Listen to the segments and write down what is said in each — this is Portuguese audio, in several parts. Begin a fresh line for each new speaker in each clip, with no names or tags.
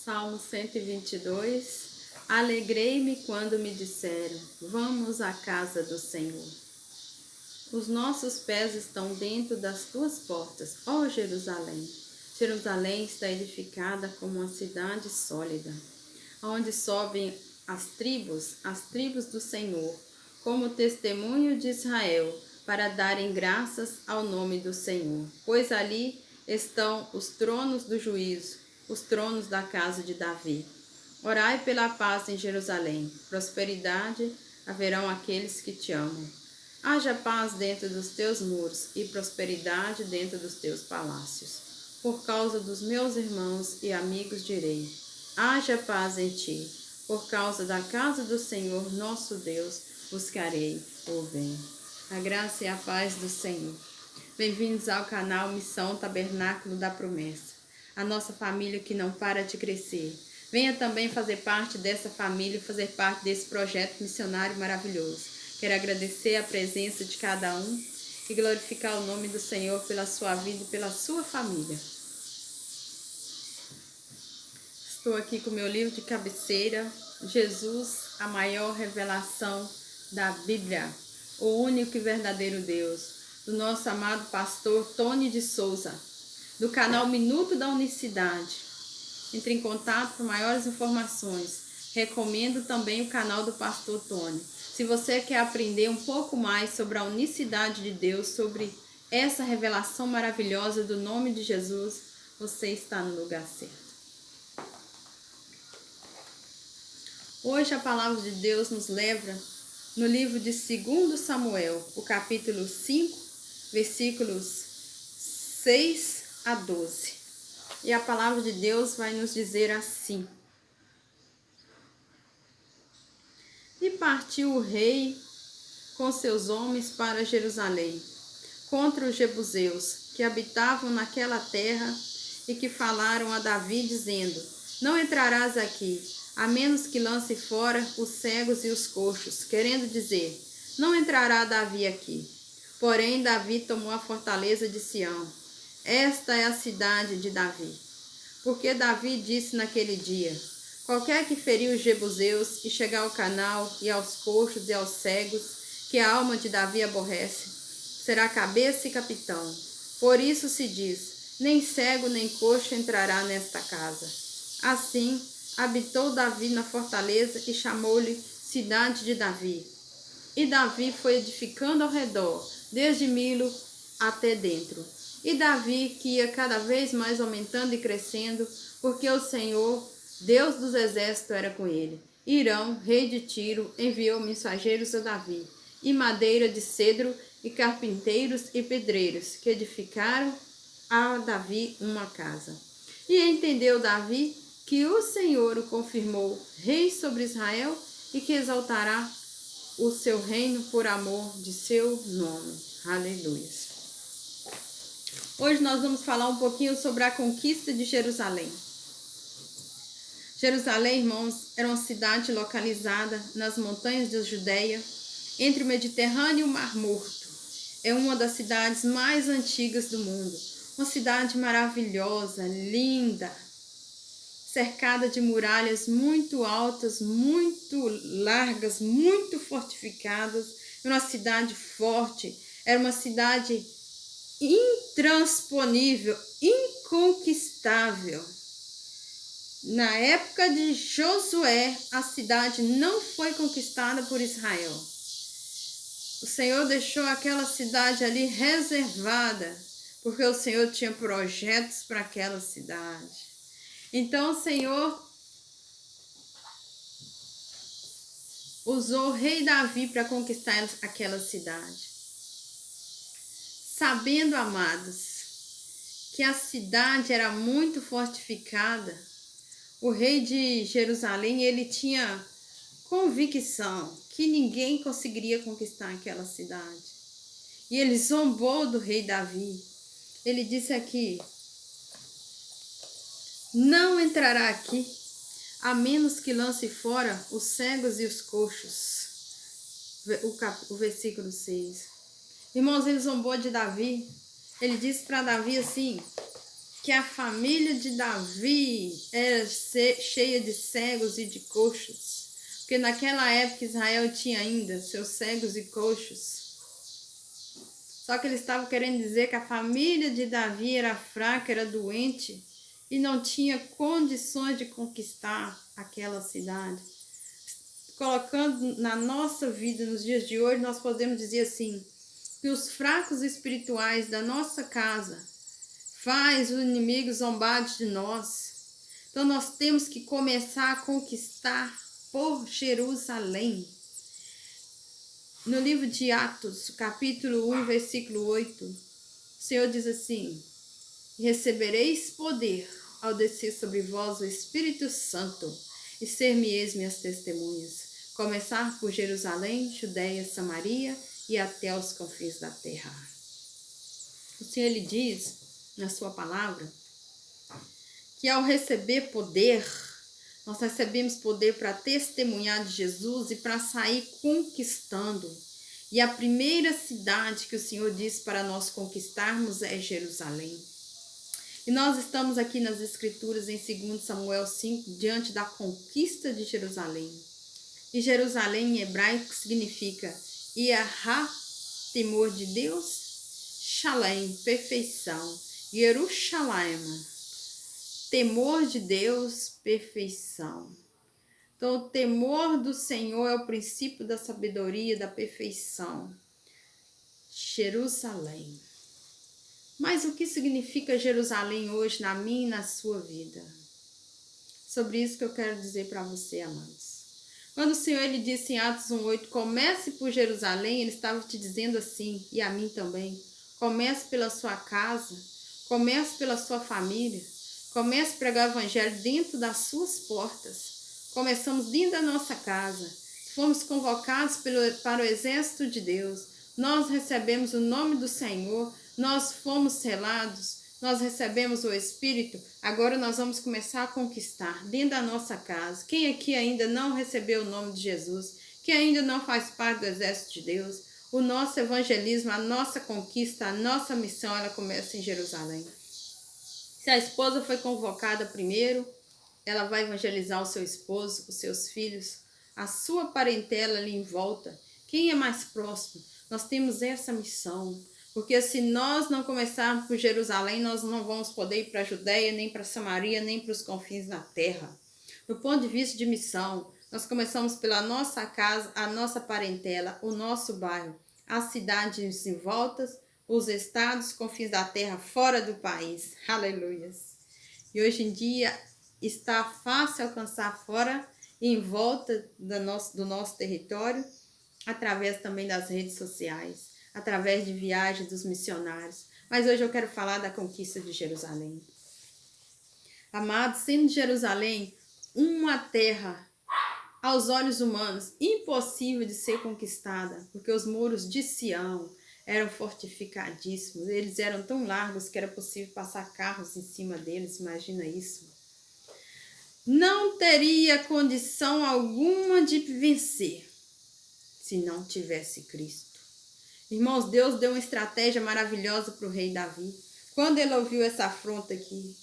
Salmo 122. Alegrei-me quando me disseram, vamos à casa do Senhor. Os nossos pés estão dentro das tuas portas, ó Jerusalém. Jerusalém está edificada como uma cidade sólida, onde sobem as tribos do Senhor, como testemunho de Israel, para darem graças ao nome do Senhor. Pois ali estão os tronos do juízo, os tronos da casa de Davi. Orai pela paz em Jerusalém. Prosperidade haverão aqueles que te amam. Haja paz dentro dos teus muros e prosperidade dentro dos teus palácios. Por causa dos meus irmãos e amigos direi, haja paz em ti. Por causa da casa do Senhor nosso Deus, buscarei o bem. A graça e a paz do Senhor. Bem-vindos ao canal Missão Tabernáculo da Promessa. A nossa família que não para de crescer. Venha também fazer parte dessa família, fazer parte desse projeto missionário maravilhoso. Quero agradecer a presença de cada um e glorificar o nome do Senhor pela sua vida e pela sua família. Estou aqui com o meu livro de cabeceira, Jesus, a maior revelação da Bíblia, o único e verdadeiro Deus, do nosso amado pastor Tony de Souza, do canal Minuto da Unicidade. Entre em contato com maiores informações. Recomendo também o canal do pastor Tony. Se você quer aprender um pouco mais sobre a unicidade de Deus, sobre essa revelação maravilhosa do nome de Jesus, você está no lugar certo. Hoje a palavra de Deus nos leva no livro de 2 Samuel, o capítulo 5, versículos 6 a 12. E a palavra de Deus vai nos dizer assim. E partiu o rei com seus homens para Jerusalém, contra os jebuseus, que habitavam naquela terra, e que falaram a Davi, dizendo, não entrarás aqui, a menos que lance fora os cegos e os coxos, querendo dizer, não entrará Davi aqui. Porém, Davi tomou a fortaleza de Sião. Esta é a cidade de Davi. Porque Davi disse naquele dia, qualquer que ferir os jebuseus e chegar ao canal e aos coxos e aos cegos, que a alma de Davi aborrece, será cabeça e capitão. Por isso se diz, nem cego nem coxo entrará nesta casa. Assim, habitou Davi na fortaleza e chamou-lhe cidade de Davi. E Davi foi edificando ao redor, desde Milo até dentro. E Davi, que ia cada vez mais aumentando e crescendo, porque o Senhor, Deus dos exércitos, era com ele. Irão, rei de Tiro, enviou mensageiros a Davi, e madeira de cedro, e carpinteiros e pedreiros, que edificaram a Davi uma casa. E entendeu Davi que o Senhor o confirmou rei sobre Israel, e que exaltará o seu reino por amor de seu nome. Aleluia. Hoje nós vamos falar um pouquinho sobre a conquista de Jerusalém. Jerusalém, irmãos, era uma cidade localizada nas montanhas da Judeia, entre o Mediterrâneo e o Mar Morto. É uma das cidades mais antigas do mundo. Uma cidade maravilhosa, linda, cercada de muralhas muito altas, muito largas, muito fortificadas. Era uma cidade forte, era uma cidade intransponível, inconquistável. Na época de Josué, a cidade não foi conquistada por Israel. O Senhor deixou aquela cidade ali reservada, porque o Senhor tinha projetos para aquela cidade. Então o Senhor usou o rei Davi para conquistar aquela cidade. Sabendo, amados, que a cidade era muito fortificada, o rei de Jerusalém, ele tinha convicção que ninguém conseguiria conquistar aquela cidade. E ele zombou do rei Davi. Ele disse aqui, não entrará aqui, a menos que lance fora os cegos e os coxos. O versículo 6. Irmãos, ele zombou de Davi. Ele disse para Davi assim, que a família de Davi era cheia de cegos e de coxos, porque naquela época Israel tinha ainda seus cegos e coxos. Só que eles estavam querendo dizer que a família de Davi era fraca, era doente e não tinha condições de conquistar aquela cidade. Colocando na nossa vida, nos dias de hoje, nós podemos dizer assim, que os fracos espirituais da nossa casa faz o inimigo zombar de nós. Então nós temos que começar a conquistar por Jerusalém. No livro de Atos, capítulo 1, versículo 8, o Senhor diz assim: recebereis poder ao descer sobre vós o Espírito Santo, e ser-me-eis minhas testemunhas. Começar por Jerusalém, Judeia, Samaria e até os confins da terra. O Senhor ele diz na sua palavra que ao receber poder, nós recebemos poder para testemunhar de Jesus e para sair conquistando. E a primeira cidade que o Senhor diz para nós conquistarmos é Jerusalém. E nós estamos aqui nas Escrituras em 2 Samuel 5, diante da conquista de Jerusalém. E Jerusalém em hebraico significa Yahá, temor de Deus, Shalem, perfeição, Jerusalém, temor de Deus, perfeição. Então, o temor do Senhor é o princípio da sabedoria, da perfeição. Jerusalém. Mas o que significa Jerusalém hoje na minha e na sua vida? Sobre isso que eu quero dizer para você, amados. Quando o Senhor ele disse em Atos 1:8, comece por Jerusalém, ele estava te dizendo assim, e a mim também. Comece pela sua casa, comece pela sua família, comece a pregar o evangelho dentro das suas portas. Começamos dentro da nossa casa, fomos convocados para o exército de Deus, nós recebemos o nome do Senhor, nós fomos selados, nós recebemos o Espírito, agora nós vamos começar a conquistar dentro da nossa casa. Quem aqui ainda não recebeu o nome de Jesus, que ainda não faz parte do exército de Deus, o nosso evangelismo, a nossa conquista, a nossa missão, ela começa em Jerusalém. Se a esposa foi convocada primeiro, ela vai evangelizar o seu esposo, os seus filhos, a sua parentela ali em volta. Quem é mais próximo? Nós temos essa missão. Porque se nós não começarmos por Jerusalém, nós não vamos poder ir para a Judeia, nem para Samaria, nem para os confins da terra. Do ponto de vista de missão, nós começamos pela nossa casa, a nossa parentela, o nosso bairro, as cidades em voltas, os estados, confins da terra, fora do país. Aleluias! E hoje em dia está fácil alcançar fora e em volta do nosso território, através também das redes sociais, através de viagens dos missionários. Mas hoje eu quero falar da conquista de Jerusalém. Amados, sendo Jerusalém uma terra aos olhos humanos impossível de ser conquistada, porque os muros de Sião eram fortificadíssimos, eles eram tão largos que era possível passar carros em cima deles, imagina isso. Não teria condição alguma de vencer se não tivesse Cristo. Irmãos, Deus deu uma estratégia maravilhosa para o rei Davi. Quando ele ouviu essa afronta aqui,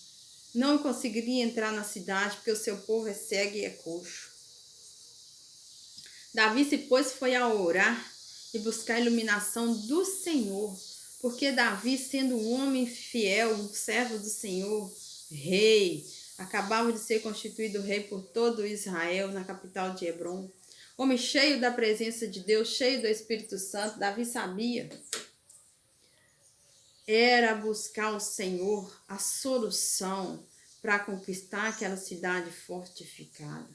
não conseguiria entrar na cidade porque o seu povo é cego e é coxo. Davi se pôs foi a orar e buscar a iluminação do Senhor, porque Davi, sendo um homem fiel, um servo do Senhor, rei, acabava de ser constituído rei por todo Israel, na capital de Hebrom. Homem cheio da presença de Deus, cheio do Espírito Santo, Davi sabia. Era buscar o Senhor, a solução para conquistar aquela cidade fortificada.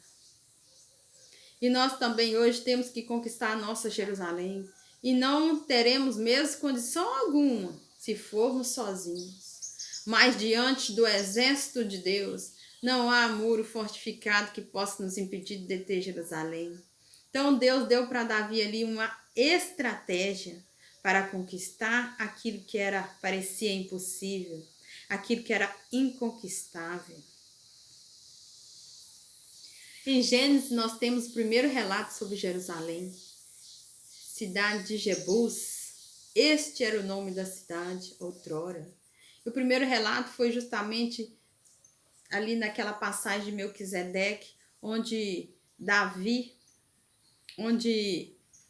E nós também hoje temos que conquistar a nossa Jerusalém. E não teremos mesmo condição alguma se formos sozinhos. Mas diante do exército de Deus, não há muro fortificado que possa nos impedir de deter Jerusalém. Então Deus deu para Davi ali uma estratégia para conquistar aquilo que parecia impossível, aquilo que era inconquistável. Em Gênesis nós temos o primeiro relato sobre Jerusalém, cidade de Jebus. Este era o nome da cidade outrora. O primeiro relato foi justamente ali naquela passagem de Melquisedeque, onde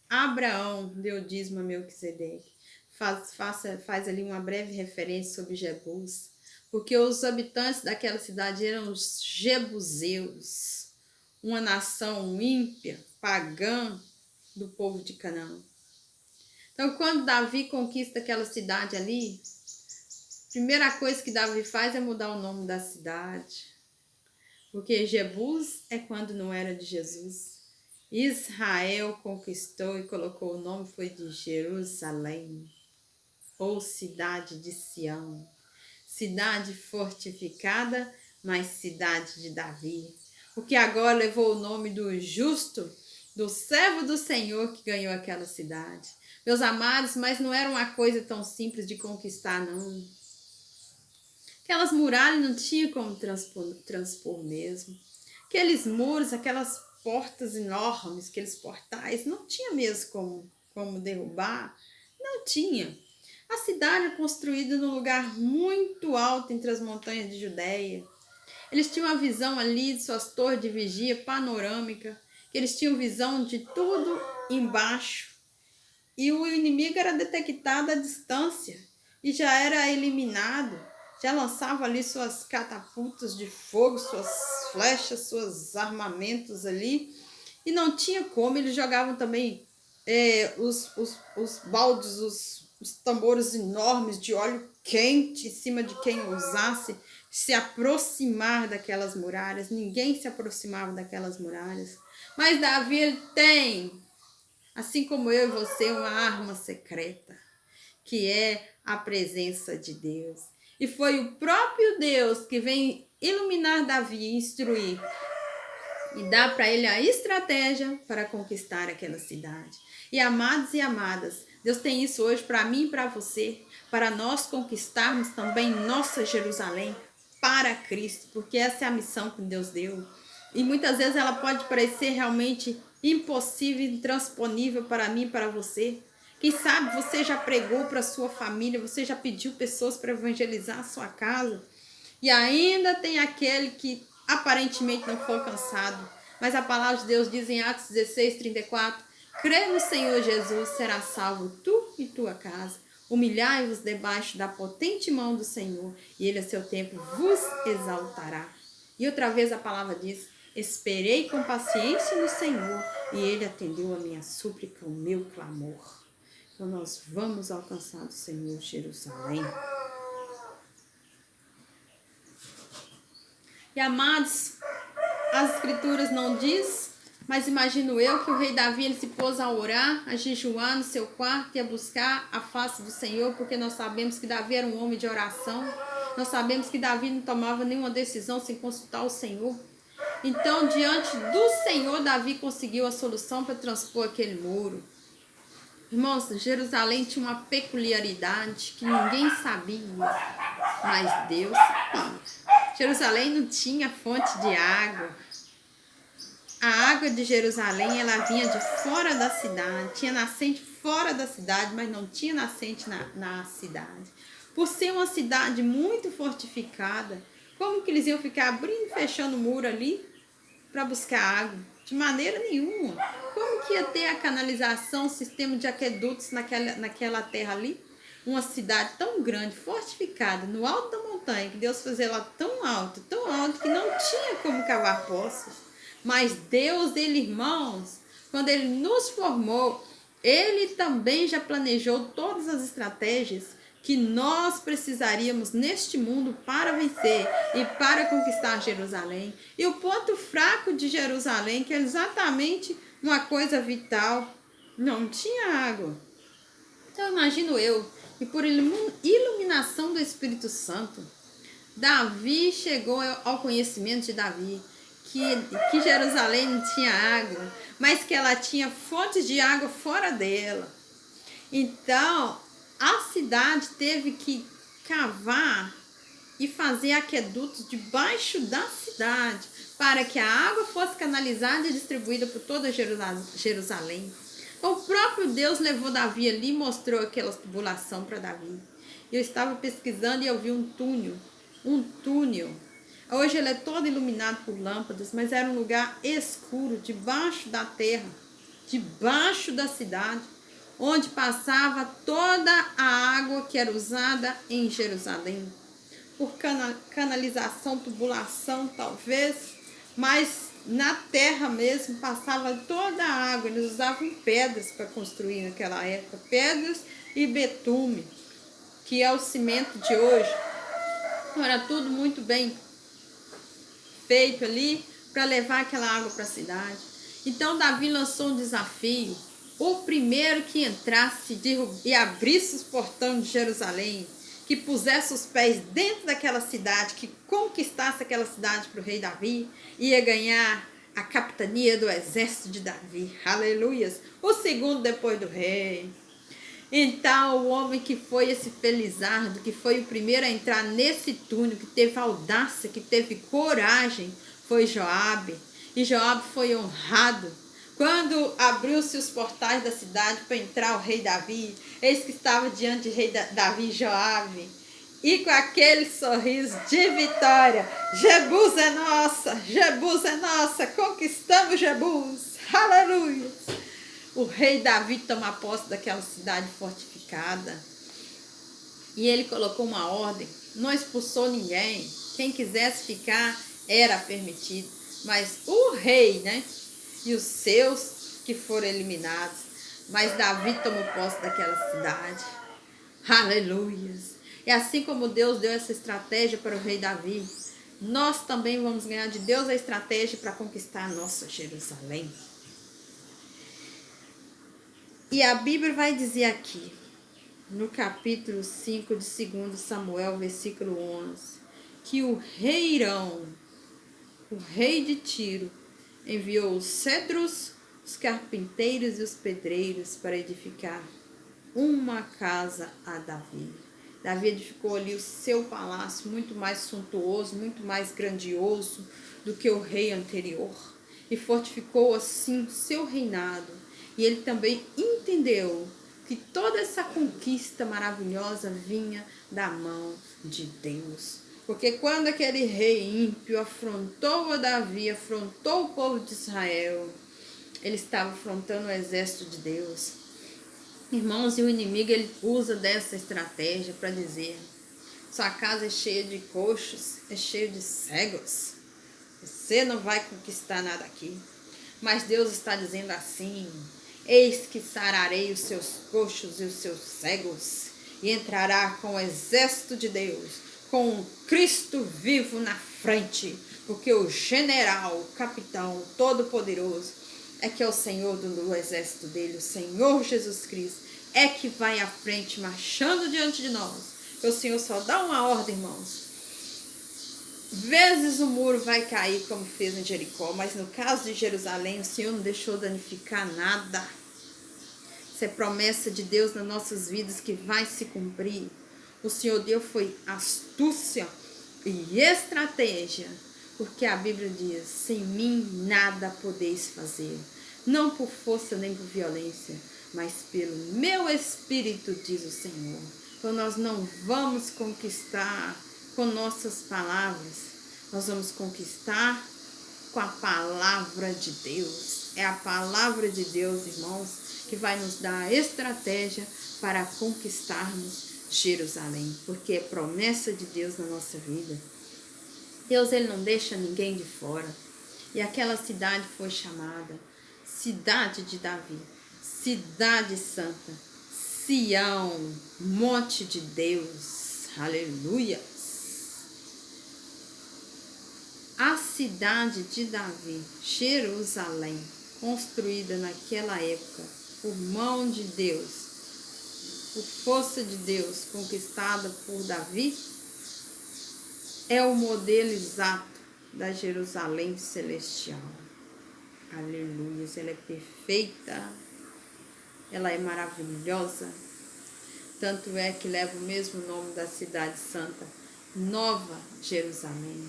Abraão deu dízimo a Melquisedeque. Faz ali uma breve referência sobre Jebus, porque os habitantes daquela cidade eram os jebuseus, uma nação ímpia, pagã do povo de Canaã. Então, quando Davi conquista aquela cidade ali, a primeira coisa que Davi faz é mudar o nome da cidade, porque Jebus é quando não era de Jesus. Israel conquistou e colocou o nome, foi de Jerusalém, ou cidade de Sião, cidade fortificada, mas cidade de Davi, o que agora levou o nome do justo, do servo do Senhor que ganhou aquela cidade. Meus amados, mas não era uma coisa tão simples de conquistar, não. Aquelas muralhas não tinha como transpor mesmo. Aqueles muros, aquelas portas enormes, aqueles portais, não tinha mesmo como derrubar. Não tinha. A cidade é construída num lugar muito alto entre as montanhas de Judéia. Eles tinham uma visão ali de suas torres de vigia panorâmica, que eles tinham visão de tudo embaixo. E o inimigo era detectado à distância e já era eliminado. Já lançava ali suas catapultas de fogo, suas flechas, seus armamentos ali. E não tinha como, eles jogavam também os baldes, os tambores enormes de óleo quente em cima de quem ousasse se aproximar daquelas muralhas. Ninguém se aproximava daquelas muralhas. Mas Davi ele tem, assim como eu e você, uma arma secreta, que é a presença de Deus. E foi o próprio Deus que vem iluminar Davi, instruir e dar para ele a estratégia para conquistar aquela cidade. E amados e amadas, Deus tem isso hoje para mim e para você, para nós conquistarmos também nossa Jerusalém para Cristo, porque essa é a missão que Deus deu. E muitas vezes ela pode parecer realmente impossível e intransponível para mim e para você. Quem sabe você já pregou para sua família, você já pediu pessoas para evangelizar a sua casa, e ainda tem aquele que aparentemente não foi alcançado. Mas a palavra de Deus diz em Atos 16:34, crê no Senhor Jesus, será salvo tu e tua casa. Humilhai-vos debaixo da potente mão do Senhor, e ele a seu tempo vos exaltará. E outra vez a palavra diz, esperei com paciência no Senhor, e ele atendeu a minha súplica, o meu clamor. Então nós vamos alcançar o Senhor Jerusalém. E amados, as escrituras não diz, mas imagino eu que o rei Davi ele se pôs a orar, a jejuar no seu quarto e a buscar a face do Senhor, porque nós sabemos que Davi era um homem de oração. Nós sabemos que Davi não tomava nenhuma decisão sem consultar o Senhor. Então, diante do Senhor, Davi conseguiu a solução para transpor aquele muro. Irmãos, Jerusalém tinha uma peculiaridade que ninguém sabia, mas Deus sabia. Jerusalém não tinha fonte de água. A água de Jerusalém, ela vinha de fora da cidade. Tinha nascente fora da cidade, mas não tinha nascente na cidade. Por ser uma cidade muito fortificada, como que eles iam ficar abrindo e fechando o muro ali para buscar água? De maneira nenhuma. Como que ia ter a canalização, o sistema de aquedutos naquela terra ali? Uma cidade tão grande, fortificada, no alto da montanha, que Deus fez ela tão alto que não tinha como cavar poços. Mas Deus, irmãos, quando Ele nos formou, Ele também já planejou todas as estratégias que nós precisaríamos neste mundo para vencer e para conquistar Jerusalém. E o ponto fraco de Jerusalém, que é exatamente uma coisa vital, não tinha água. Então imagino eu, e por iluminação do Espírito Santo, Davi chegou ao conhecimento de Davi, que Jerusalém não tinha água, mas que ela tinha fontes de água fora dela. Então, a cidade teve que cavar e fazer aquedutos debaixo da cidade para que a água fosse canalizada e distribuída por toda Jerusalém. O próprio Deus levou Davi ali e mostrou aquela tubulação para Davi. Eu estava pesquisando e eu vi um túnel. Um túnel. Hoje ele é todo iluminado por lâmpadas, mas era um lugar escuro, debaixo da terra, debaixo da cidade, onde passava toda a água que era usada em Jerusalém. Por canalização, tubulação, talvez, mas na terra mesmo passava toda a água. Eles usavam pedras para construir naquela época, pedras e betume, que é o cimento de hoje. Era tudo muito bem feito ali para levar aquela água para a cidade. Então Davi lançou um desafio: o primeiro que entrasse e abrisse os portões de Jerusalém, que pusesse os pés dentro daquela cidade, que conquistasse aquela cidade para o rei Davi, ia ganhar a capitania do exército de Davi. Aleluias! O segundo depois do rei. Então, o homem que foi esse felizardo, que foi o primeiro a entrar nesse túnel, que teve audácia, que teve coragem, foi Joabe. E Joabe foi honrado. Quando abriu-se os portais da cidade para entrar o rei Davi, eis que estava diante do rei Davi, Joabe, e com aquele sorriso de vitória: Jebus é nossa, conquistamos Jebus, aleluia! O rei Davi toma posse daquela cidade fortificada. E ele colocou uma ordem. Não expulsou ninguém. Quem quisesse ficar era permitido. Mas o rei, né? E os seus que foram eliminados. Mas Davi tomou posse daquela cidade. Aleluias. E assim como Deus deu essa estratégia para o rei Davi, nós também vamos ganhar de Deus a estratégia para conquistar a nossa Jerusalém. E a Bíblia vai dizer aqui, no capítulo 5 de 2 Samuel, versículo 11, que o rei Irão, o rei de Tiro, enviou os cedros, os carpinteiros e os pedreiros para edificar uma casa a Davi. Davi edificou ali o seu palácio, muito mais suntuoso, muito mais grandioso do que o rei anterior, e fortificou assim seu reinado. E ele também entendeu que toda essa conquista maravilhosa vinha da mão de Deus. Porque quando aquele rei ímpio afrontou a Davi, afrontou o povo de Israel, ele estava afrontando o exército de Deus. Irmãos, e o inimigo ele usa dessa estratégia para dizer: sua casa é cheia de coxos, é cheia de cegos, você não vai conquistar nada aqui. Mas Deus está dizendo assim: eis que sararei os seus coxos e os seus cegos, e entrará com o exército de Deus, com um Cristo vivo na frente, porque o general, o capitão todo-poderoso, é que é o Senhor do exército dele, o Senhor Jesus Cristo, é que vai à frente, marchando diante de nós. O Senhor só dá uma ordem, irmãos. Vezes o muro vai cair como fez em Jericó, mas no caso de Jerusalém, o Senhor não deixou danificar nada. Isso é promessa de Deus nas nossas vidas que vai se cumprir. O Senhor deu foi astúcia e estratégia, porque a Bíblia diz: sem mim nada podeis fazer, não por força nem por violência, mas pelo meu Espírito, diz o Senhor. Então nós não vamos conquistar com nossas palavras, nós vamos conquistar com a palavra de Deus. É a palavra de Deus, irmãos, que vai nos dar a estratégia para conquistarmos Jerusalém, porque é promessa de Deus na nossa vida. Deus, ele não deixa ninguém de fora. E aquela cidade foi chamada Cidade de Davi, Cidade Santa, Sião, Monte de Deus. Aleluia! A cidade de Davi, Jerusalém, construída naquela época por mão de Deus, por força de Deus, conquistada por Davi, é o modelo exato da Jerusalém celestial. Aleluia! Ela é perfeita, ela é maravilhosa, tanto é que leva o mesmo nome da cidade santa, Nova Jerusalém.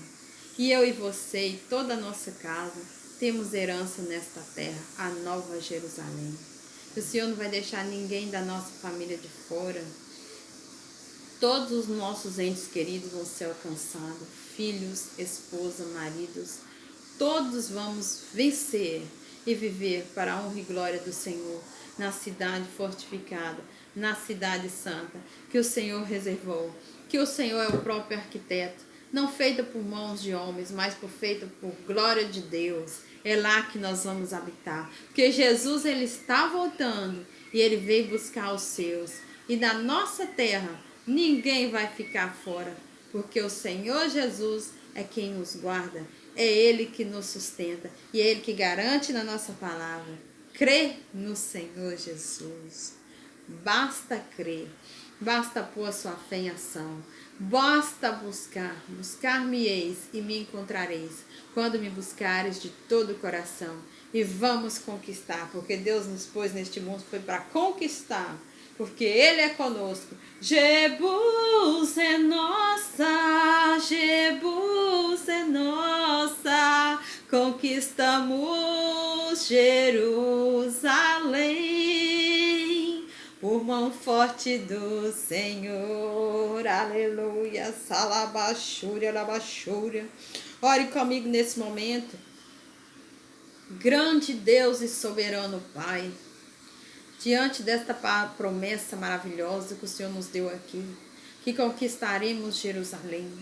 E eu e você e toda a nossa casa temos herança nesta terra, a Nova Jerusalém. O Senhor não vai deixar ninguém da nossa família de fora. todos os nossos entes queridos vão ser alcançados, filhos, esposa, maridos, todos vamos vencer e viver para a honra e glória do Senhor, na cidade fortificada, na cidade santa, que o Senhor reservou, que o Senhor é o próprio arquiteto, não feita por mãos de homens, mas feita por glória de Deus. É lá que nós vamos habitar, porque Jesus ele está voltando e ele veio buscar os seus. E da nossa terra ninguém vai ficar fora, porque o Senhor Jesus é quem nos guarda, é Ele que nos sustenta e é Ele que garante na nossa palavra. Crê no Senhor Jesus. Basta crer, basta pôr a sua fé em ação, basta buscar-me-eis e me encontrareis, quando me buscares de todo o coração. E vamos conquistar, porque Deus nos pôs neste mundo foi para conquistar, porque Ele é conosco. Jebus é nossa, Jebus é nossa, conquistamos Jerusalém, por mão forte do Senhor. Aleluia, salabachúria, labachúria. Ore comigo nesse momento. Grande Deus e soberano Pai, diante desta promessa maravilhosa que o Senhor nos deu aqui, que conquistaremos Jerusalém,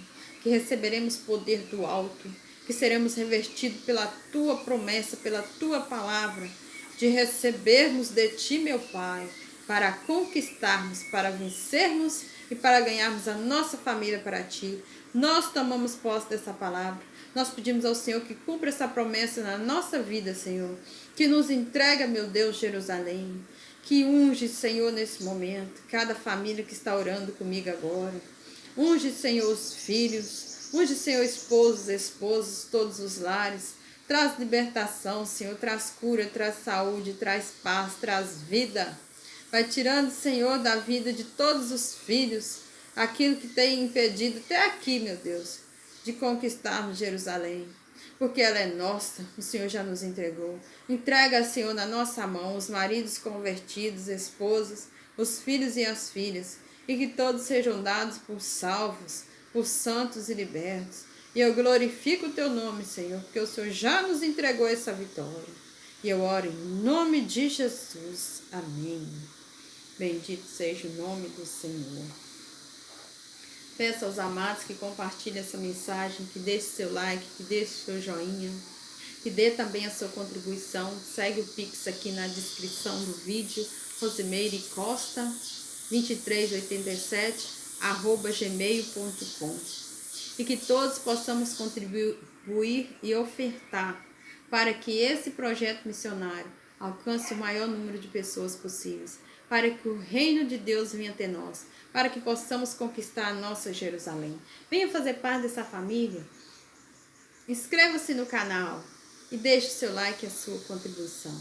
que receberemos poder do alto, que seremos revestidos pela Tua promessa, pela Tua palavra, de recebermos de Ti, meu Pai, para conquistarmos, para vencermos e para ganharmos a nossa família para Ti. Nós tomamos posse dessa palavra. Nós pedimos ao Senhor que cumpra essa promessa na nossa vida, Senhor. Que nos entrega, meu Deus, Jerusalém. Que unge, Senhor, nesse momento, cada família que está orando comigo agora. Unge, Senhor, os filhos. Unge, Senhor, esposos, esposas, todos os lares. Traz libertação, Senhor. Traz cura, traz saúde, traz paz, traz vida. Vai tirando, Senhor, da vida de todos os filhos aquilo que tem impedido até aqui, meu Deus, de conquistarmos Jerusalém. Porque ela é nossa, o Senhor já nos entregou. Entrega, Senhor, na nossa mão os maridos convertidos, esposas, os filhos e as filhas, e que todos sejam dados por salvos, por santos e libertos. E eu glorifico o Teu nome, Senhor, porque o Senhor já nos entregou essa vitória. E eu oro em nome de Jesus. Amém. Bendito seja o nome do Senhor. Peço aos amados que compartilhem essa mensagem, que deixe seu like, que deixe seu joinha, que dê também a sua contribuição. Segue o Pix aqui na descrição do vídeo, rosimeiricosta2387@gmail.com. E que todos possamos contribuir e ofertar para que esse projeto missionário alcance o maior número de pessoas possíveis, para que o reino de Deus venha até nós, para que possamos conquistar a nossa Jerusalém. Venha fazer parte dessa família. Inscreva-se no canal e deixe o seu like e a sua contribuição.